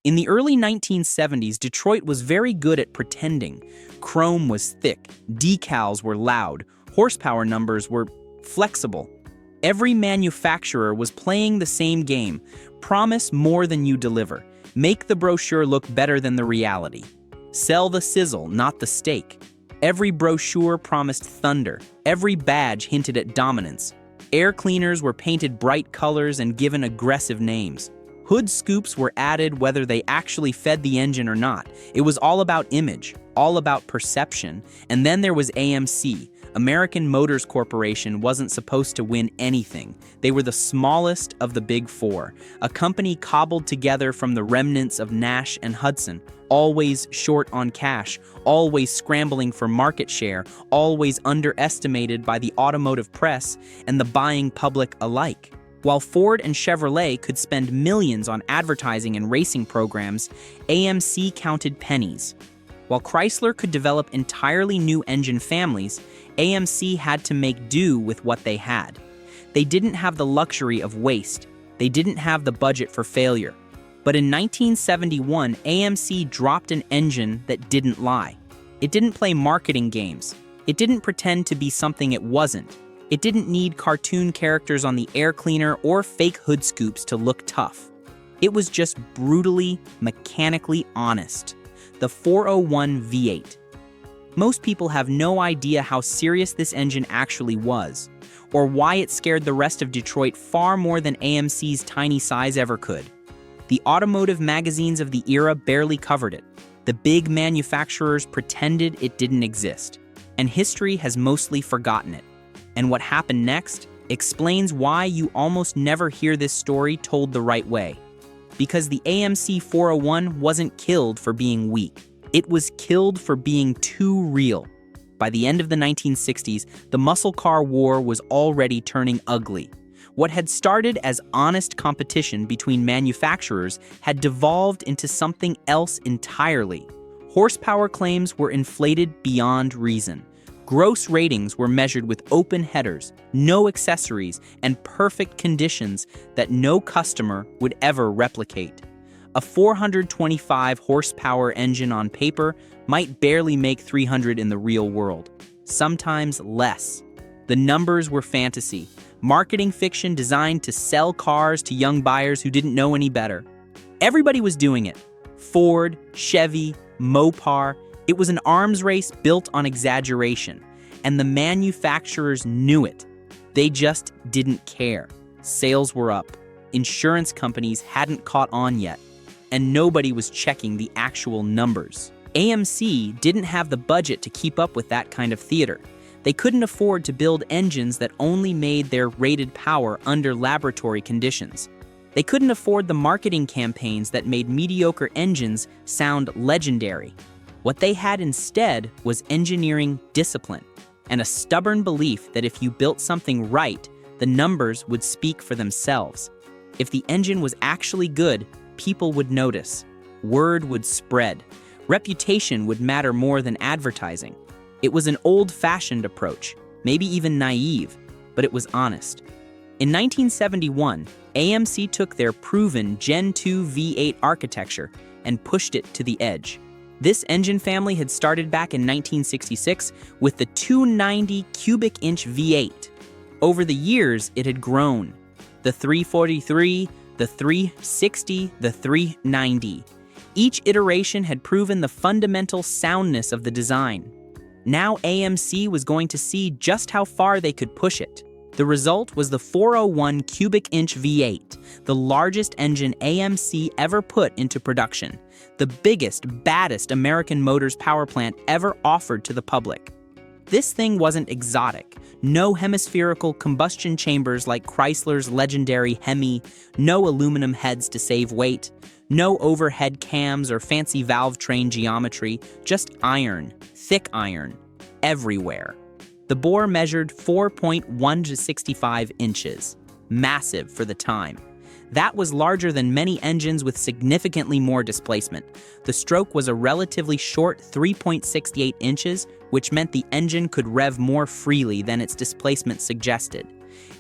In the early 1970s, Detroit was very good at pretending. Chrome was thick, decals were loud, horsepower numbers were flexible. Every manufacturer was playing the same game. Promise more than you deliver. Make the brochure look better than the reality. Sell the sizzle, not the steak. Every brochure promised thunder. Every badge hinted at dominance. Air cleaners were painted bright colors and given aggressive names. Hood scoops were added whether they actually fed the engine or not. It was all about image, all about perception. And then there was AMC. American Motors Corporation wasn't supposed to win anything. They were the smallest of the big four, a company cobbled together from the remnants of Nash and Hudson, always short on cash, always scrambling for market share, always underestimated by the automotive press and the buying public alike. While Ford and Chevrolet could spend millions on advertising and racing programs, AMC counted pennies. While Chrysler could develop entirely new engine families, AMC had to make do with what they had. They didn't have the luxury of waste. They didn't have the budget for failure. But in 1971, AMC dropped an engine that didn't lie. It didn't play marketing games. It didn't pretend to be something it wasn't. It didn't need cartoon characters on the air cleaner or fake hood scoops to look tough. It was just brutally, mechanically honest. The 401 V8. Most people have no idea how serious this engine actually was, or why it scared the rest of Detroit far more than AMC's tiny size ever could. The automotive magazines of the era barely covered it. The big manufacturers pretended it didn't exist, and history has mostly forgotten it. And what happened next explains why you almost never hear this story told the right way. Because the AMC 401 wasn't killed for being weak. It was killed for being too real. By the end of the 1960s, the muscle car war was already turning ugly. What had started as honest competition between manufacturers had devolved into something else entirely. Horsepower claims were inflated beyond reason. Gross ratings were measured with open headers, no accessories, and perfect conditions that no customer would ever replicate. A 425 horsepower engine on paper might barely make 300 in the real world, sometimes less. The numbers were fantasy, marketing fiction designed to sell cars to young buyers who didn't know any better. Everybody was doing it. Ford, Chevy, Mopar. It was an arms race built on exaggeration, and the manufacturers knew it. They just didn't care. Sales were up. Insurance companies hadn't caught on yet, and nobody was checking the actual numbers. AMC didn't have the budget to keep up with that kind of theater. They couldn't afford to build engines that only made their rated power under laboratory conditions. They couldn't afford the marketing campaigns that made mediocre engines sound legendary. What they had instead was engineering discipline and a stubborn belief that if you built something right, the numbers would speak for themselves. If the engine was actually good, people would notice. Word would spread. Reputation would matter more than advertising. It was an old-fashioned approach, maybe even naive, but it was honest. In 1971, AMC took their proven Gen 2 V8 architecture and pushed it to the edge. This engine family had started back in 1966 with the 290 cubic inch V8. Over the years, it had grown. The 343, the 360, the 390. Each iteration had proven the fundamental soundness of the design. Now AMC was going to see just how far they could push it. The result was the 401 cubic inch V8, the largest engine AMC ever put into production, the biggest, baddest American Motors power plant ever offered to the public. This thing wasn't exotic. No hemispherical combustion chambers like Chrysler's legendary Hemi, no aluminum heads to save weight, no overhead cams or fancy valve train geometry, just iron, thick iron, everywhere. The bore measured 4.1 to 65 inches, massive for the time. That was larger than many engines with significantly more displacement. The stroke was a relatively short 3.68 inches, which meant the engine could rev more freely than its displacement suggested.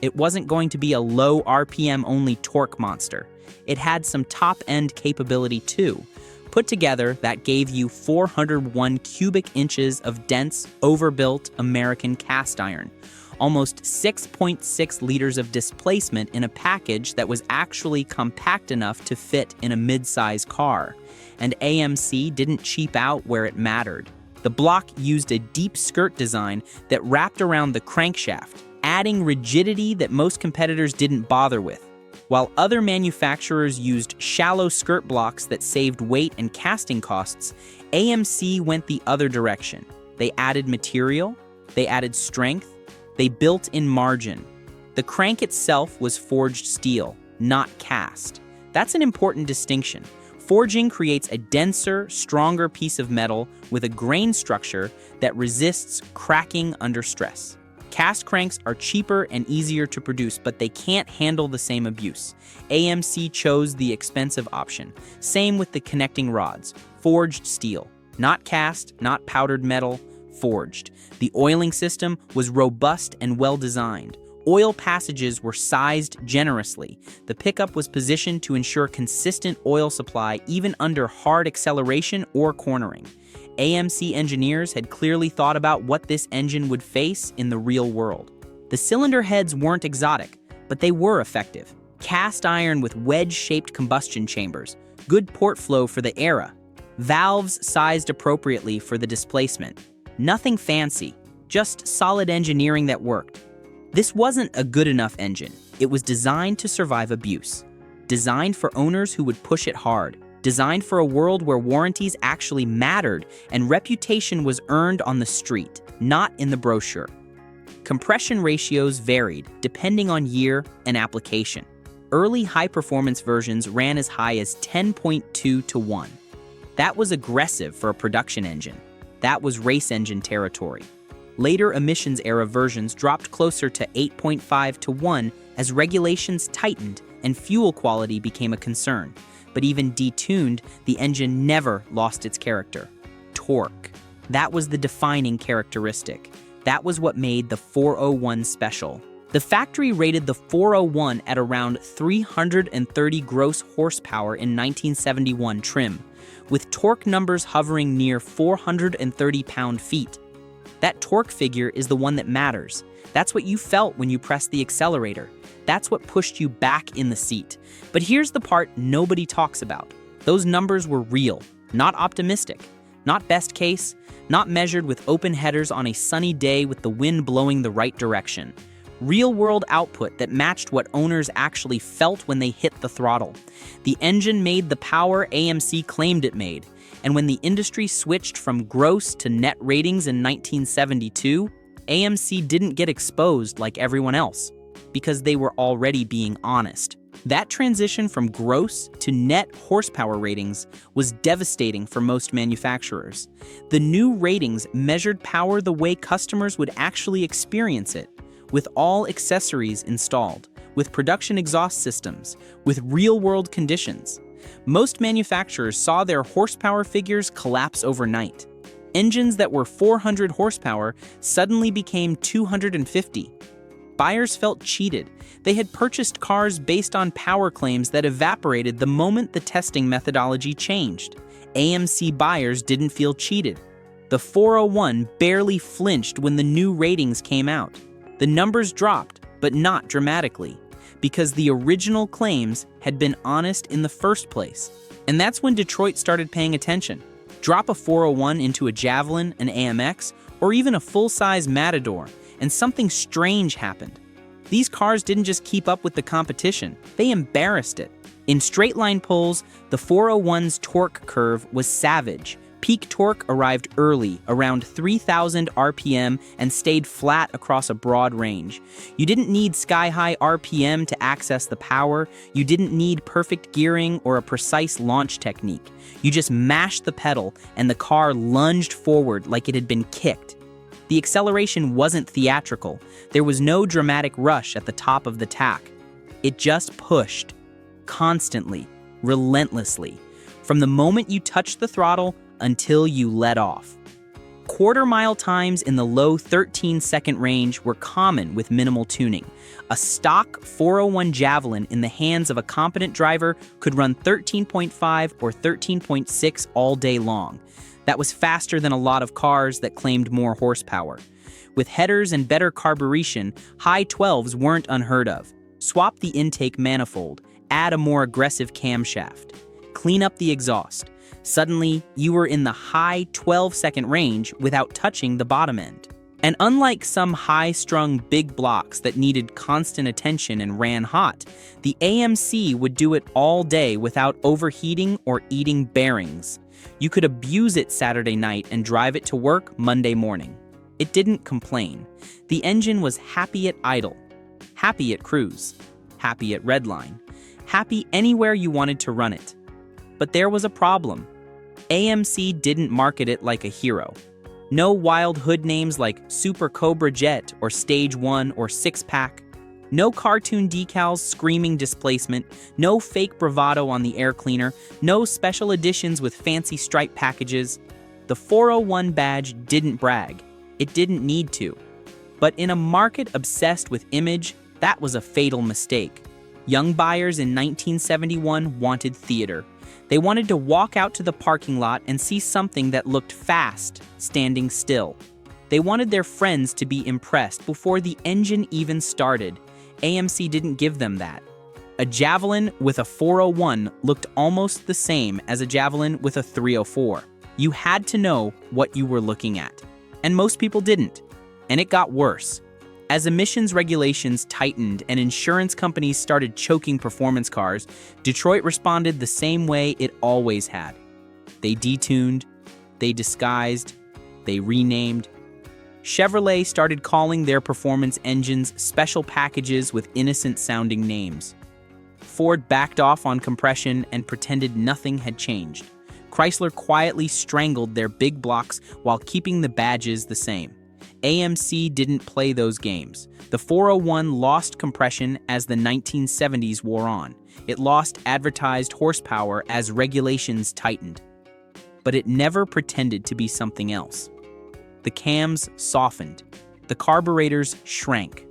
It wasn't going to be a low RPM-only torque monster. It had some top-end capability too. Put together, that gave you 401 cubic inches of dense, overbuilt American cast iron. Almost 6.6 liters of displacement in a package that was actually compact enough to fit in a mid-size car. And AMC didn't cheap out where it mattered. The block used a deep skirt design that wrapped around the crankshaft, adding rigidity that most competitors didn't bother with. While other manufacturers used shallow skirt blocks that saved weight and casting costs, AMC went the other direction. They added material, they added strength, they built in margin. The crank itself was forged steel, not cast. That's an important distinction. Forging creates a denser, stronger piece of metal with a grain structure that resists cracking under stress. Cast cranks are cheaper and easier to produce, but they can't handle the same abuse. AMC chose the expensive option. Same with the connecting rods. Forged steel. Not cast, not powdered metal, forged. The oiling system was robust and well-designed. Oil passages were sized generously. The pickup was positioned to ensure consistent oil supply even under hard acceleration or cornering. AMC engineers had clearly thought about what this engine would face in the real world. The cylinder heads weren't exotic, but they were effective. Cast iron with wedge-shaped combustion chambers, good port flow for the era, valves sized appropriately for the displacement. Nothing fancy, just solid engineering that worked. This wasn't a good enough engine. It was designed to survive abuse. Designed for owners who would push it hard. Designed for a world where warranties actually mattered and reputation was earned on the street, not in the brochure. Compression ratios varied depending on year and application. Early high-performance versions ran as high as 10.2 to 1. That was aggressive for a production engine. That was race engine territory. Later emissions-era versions dropped closer to 8.5 to 1 as regulations tightened and fuel quality became a concern. But even detuned, the engine never lost its character. Torque. That was the defining characteristic. That was what made the 401 special. The factory rated the 401 at around 330 gross horsepower in 1971 trim, with torque numbers hovering near 430 pound-feet. That torque figure is the one that matters. That's what you felt when you pressed the accelerator. That's what pushed you back in the seat. But here's the part nobody talks about. Those numbers were real, not optimistic, not best case, not measured with open headers on a sunny day with the wind blowing the right direction. Real-world output that matched what owners actually felt when they hit the throttle. The engine made the power AMC claimed it made. And when the industry switched from gross to net ratings in 1972, AMC didn't get exposed like everyone else, because they were already being honest. That transition from gross to net horsepower ratings was devastating for most manufacturers. The new ratings measured power the way customers would actually experience it, with all accessories installed, with production exhaust systems, with real-world conditions. Most manufacturers saw their horsepower figures collapse overnight. Engines that were 400 horsepower suddenly became 250. Buyers felt cheated. They had purchased cars based on power claims that evaporated the moment the testing methodology changed. AMC buyers didn't feel cheated. The 401 barely flinched when the new ratings came out. The numbers dropped, but not dramatically, because the original claims had been honest in the first place. And that's when Detroit started paying attention. Drop a 401 into a Javelin, an AMX, or even a full-size Matador, and something strange happened. These cars didn't just keep up with the competition, they embarrassed it. In straight-line pulls, the 401's torque curve was savage. Peak torque arrived early, around 3,000 RPM, and stayed flat across a broad range. You didn't need sky-high RPM to access the power. You didn't need perfect gearing or a precise launch technique. You just mashed the pedal, and the car lunged forward like it had been kicked. The acceleration wasn't theatrical. There was no dramatic rush at the top of the tack. It just pushed. Constantly. Relentlessly. From the moment you touched the throttle until you let off. Quarter-mile times in the low 13-second range were common with minimal tuning. A stock 401 Javelin in the hands of a competent driver could run 13.5 or 13.6 all day long. That was faster than a lot of cars that claimed more horsepower. With headers and better carburation, high 12s weren't unheard of. Swap the intake manifold, add a more aggressive camshaft, clean up the exhaust. Suddenly, you were in the high 12-second range without touching the bottom end. And unlike some high-strung big blocks that needed constant attention and ran hot, the AMC would do it all day without overheating or eating bearings. You could abuse it Saturday night and drive it to work Monday morning. It didn't complain. The engine was happy at idle, happy at cruise, happy at redline, happy anywhere you wanted to run it. But there was a problem. AMC didn't market it like a hero. No wild hood names like Super Cobra Jet or Stage 1 or Six Pack. No cartoon decals screaming displacement. No fake bravado on the air cleaner. No special editions with fancy stripe packages. The 401 badge didn't brag. It didn't need to. But in a market obsessed with image, that was a fatal mistake. Young buyers in 1971 wanted theater. They wanted to walk out to the parking lot and see something that looked fast, standing still. They wanted their friends to be impressed before the engine even started. AMC didn't give them that. A Javelin with a 401 looked almost the same as a Javelin with a 304. You had to know what you were looking at. And most people didn't. And it got worse. As emissions regulations tightened and insurance companies started choking performance cars, Detroit responded the same way it always had. They detuned, they disguised, they renamed. Chevrolet started calling their performance engines special packages with innocent-sounding names. Ford backed off on compression and pretended nothing had changed. Chrysler quietly strangled their big blocks while keeping the badges the same. AMC didn't play those games. The 401 lost compression as the 1970s wore on. It lost advertised horsepower as regulations tightened. But it never pretended to be something else. The cams softened. The carburetors shrank.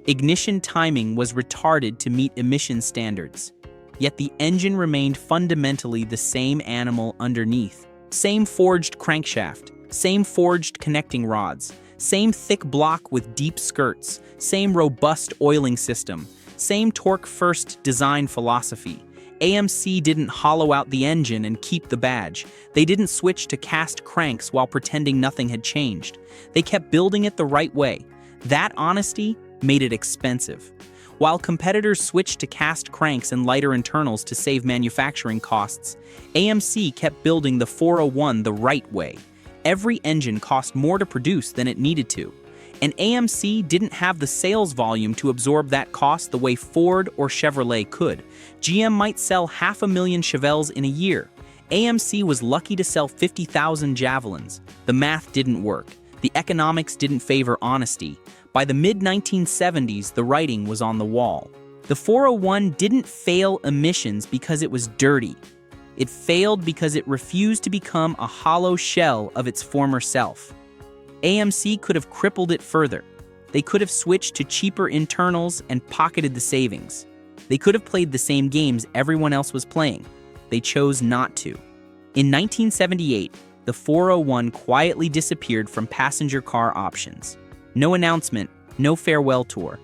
Ignition timing was retarded to meet emission standards. Yet the engine remained fundamentally the same animal underneath. Same forged crankshaft, same forged connecting rods, same thick block with deep skirts, same robust oiling system, same torque-first design philosophy. AMC didn't hollow out the engine and keep the badge. They didn't switch to cast cranks while pretending nothing had changed. They kept building it the right way. That honesty made it expensive. While competitors switched to cast cranks and lighter internals to save manufacturing costs, AMC kept building the 401 the right way. Every engine cost more to produce than it needed to. And AMC didn't have the sales volume to absorb that cost the way Ford or Chevrolet could. GM might sell 500,000 Chevelles in a year. AMC was lucky to sell 50,000 Javelins. The math didn't work. The economics didn't favor honesty. By the mid-1970s, the writing was on the wall. The 401 didn't fail emissions because it was dirty. It failed because it refused to become a hollow shell of its former self. AMC could have crippled it further. They could have switched to cheaper internals and pocketed the savings. They could have played the same games everyone else was playing. They chose not to. In 1978, the 401 quietly disappeared from passenger car options. No announcement, no farewell tour.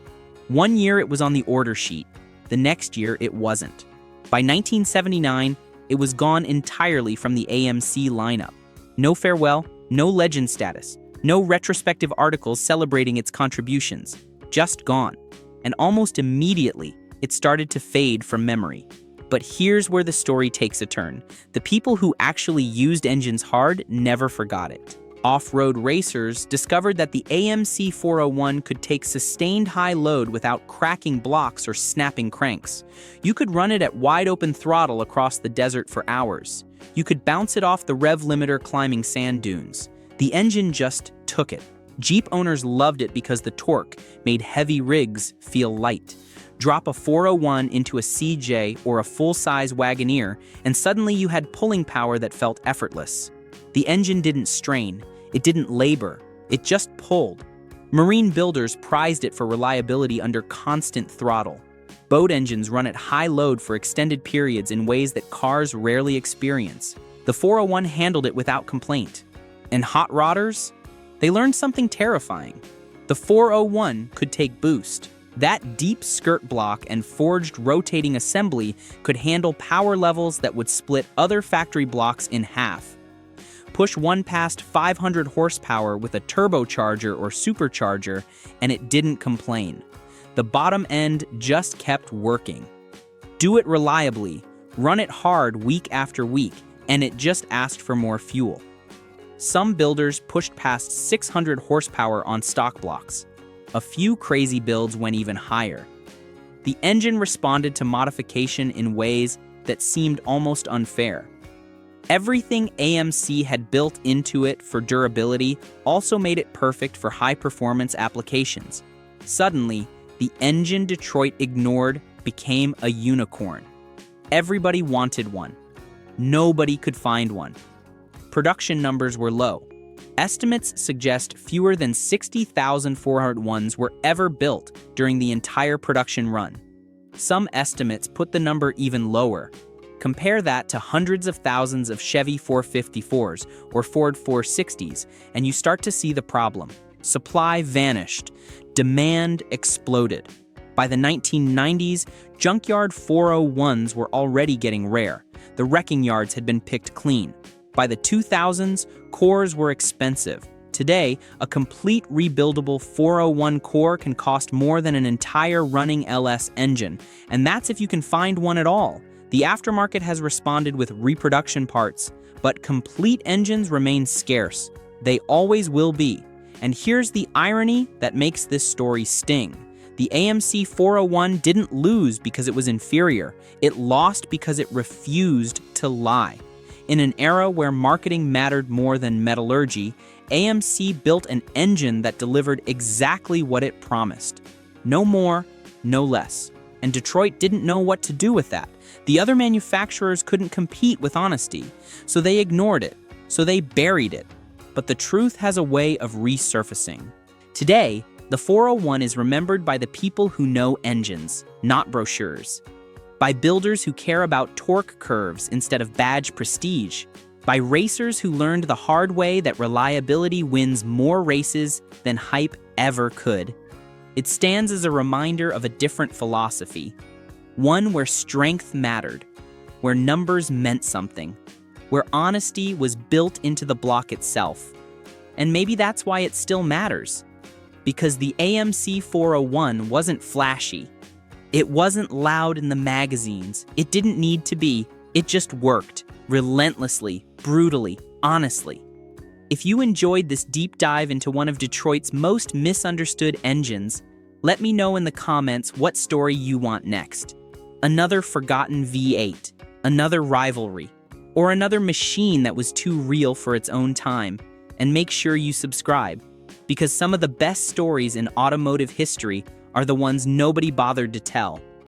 One year it was on the order sheet. The next year it wasn't. By 1979, it was gone entirely from the AMC lineup. No farewell, no legend status, no retrospective articles celebrating its contributions. Just gone. And almost immediately, it started to fade from memory. But here's where the story takes a turn. The people who actually used engines hard never forgot it. Off-road racers discovered that the AMC 401 could take sustained high load without cracking blocks or snapping cranks. You could run it at wide-open throttle across the desert for hours. You could bounce it off the rev limiter climbing sand dunes. The engine just took it. Jeep owners loved it because the torque made heavy rigs feel light. Drop a 401 into a CJ or a full-size Wagoneer, and suddenly you had pulling power that felt effortless. The engine didn't strain. It didn't labor, it just pulled. Marine builders prized it for reliability under constant throttle. Boat engines run at high load for extended periods in ways that cars rarely experience. The 401 handled it without complaint. And hot rodders? They learned something terrifying. The 401 could take boost. That deep skirt block and forged rotating assembly could handle power levels that would split other factory blocks in half. Push one past 500 horsepower with a turbocharger or supercharger, and it didn't complain. The bottom end just kept working. Do it reliably, run it hard week after week, and it just asked for more fuel. Some builders pushed past 600 horsepower on stock blocks. A few crazy builds went even higher. The engine responded to modification in ways that seemed almost unfair. Everything AMC had built into it for durability also made it perfect for high-performance applications. Suddenly, the engine Detroit ignored became a unicorn. Everybody wanted one. Nobody could find one. Production numbers were low. Estimates suggest fewer than 60,000 401s were ever built during the entire production run. Some estimates put the number even lower. Compare that to hundreds of thousands of Chevy 454s or Ford 460s, and you start to see the problem. Supply vanished. Demand exploded. By the 1990s, junkyard 401s were already getting rare. The wrecking yards had been picked clean. By the 2000s, cores were expensive. Today, a complete rebuildable 401 core can cost more than an entire running LS engine, and that's if you can find one at all. The aftermarket has responded with reproduction parts, but complete engines remain scarce. They always will be. And here's the irony that makes this story sting. The AMC 401 didn't lose because it was inferior. It lost because it refused to lie. In an era where marketing mattered more than metallurgy, AMC built an engine that delivered exactly what it promised. No more, no less. And Detroit didn't know what to do with that. The other manufacturers couldn't compete with honesty, so they ignored it, so they buried it. But the truth has a way of resurfacing. Today, the 401 is remembered by the people who know engines, not brochures. By builders who care about torque curves instead of badge prestige. By racers who learned the hard way that reliability wins more races than hype ever could. It stands as a reminder of a different philosophy. One where strength mattered, where numbers meant something, where honesty was built into the block itself. And maybe that's why it still matters. Because the AMC 401 wasn't flashy. It wasn't loud in the magazines. It didn't need to be. It just worked, relentlessly, brutally, honestly. If you enjoyed this deep dive into one of Detroit's most misunderstood engines, let me know in the comments what story you want next. Another forgotten V8, another rivalry, or another machine that was too real for its own time. And make sure you subscribe, because some of the best stories in automotive history are the ones nobody bothered to tell.